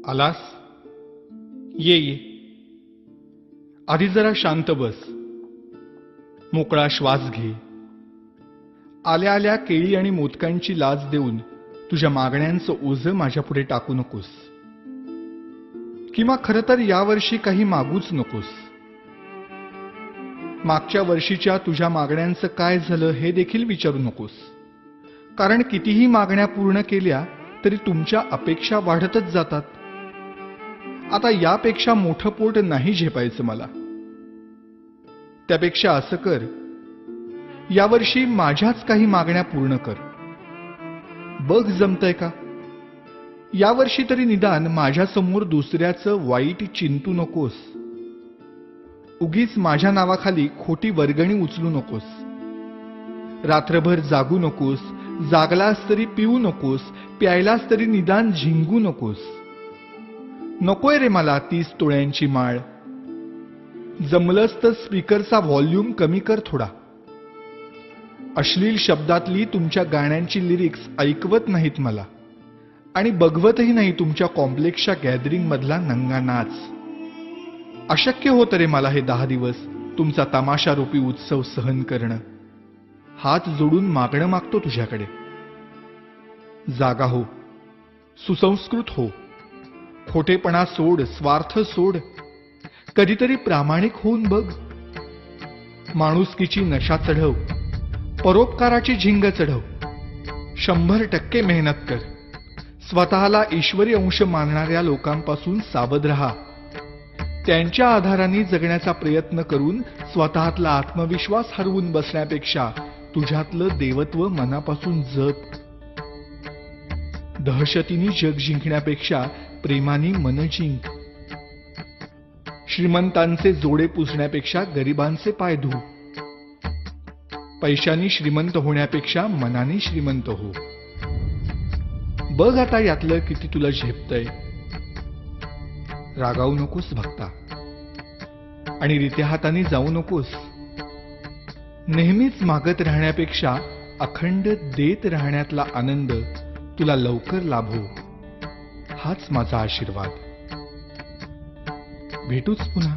आलास? ये ये. आधी जरा शांत बस. मोकळा श्वास घे. आल्या आल्या केळी आणि मोदकांची लाच देऊन तुझ्या मागण्यांचं ओझं माझ्यापुढे टाकू नकोस. किंवा खरं तर यावर्षी काही मागूच नकोस. मागच्या वर्षीच्या तुझ्या मागण्यांचं काय झालं हे देखील विचारू नकोस. कारण कितीही मागण्या पूर्ण केल्या तरी तुमच्या अपेक्षा वाढतच जातात. आता यापेक्षा मोठं पोट नाही झेपायचं मला. त्यापेक्षा असं कर, यावर्षी माझ्याच काही मागण्या पूर्ण कर. बघ जमतंय का? यावर्षी तरी निदान माझ्यासमोर दुसऱ्याचं वाईट चिंतू नकोस. उगीच माझ्या नावाखाली खोटी वर्गणी उचलू नकोस. रात्रभर जागू नकोस. जागलास तरी पिऊ नकोस. प्यायलास तरी निदान झिंगू नकोस. नकोय रे मला 30 तोळ्यांची माळ. जमलंच तर स्पीकरचा व्हॉल्यूम कमी कर थोडा. अश्लील शब्दातली तुमच्या गाण्यांची लिरिक्स ऐकवत नाहीत मला. आणि बघवतही नाही तुमच्या कॉम्प्लेक्सच्या गॅदरिंग मधला नंगा नाच. अशक्य होतं रे मला हे 10 दिवस तुमचा तमाशारूपी उत्सव सहन करणं. हात जोडून मागणं मागतो तुझ्याकडे. जागा हो. सुसंस्कृत हो. खोटेपणा सोड. स्वार्थ सोड. कधीतरी प्रामाणिक होऊन बघ. माणुसकीची नशा चढव. परोपकाराची झिंग चढव. 100% मेहनत कर. स्वतःला ईश्वरी अंश मानणाऱ्या लोकांपासून सावध राहा. त्यांच्या आधाराने जगण्याचा प्रयत्न करून स्वतःतला आत्मविश्वास हरवून बसण्यापेक्षा तुझ्यातलं देवत्व मनापासून जप. दहशतीने जग जिंकण्यापेक्षा प्रेमाने मन जिंक. श्रीमंतांचे जोडे पुसण्यापेक्षा गरिबांचे पाय धु. पैशाने श्रीमंत होण्यापेक्षा मनाने श्रीमंत हो. बघ आता यातलं किती तुला झेपतंय. रागावू नकोस भक्ता. आणि रित्या हाताने जाऊ नकोस. नेहमीच मागत राहण्यापेक्षा अखंड देत राहण्यातला आनंद तुला लवकर लाभो. हाच माझा आशीर्वाद. भेटूच पुन्हा.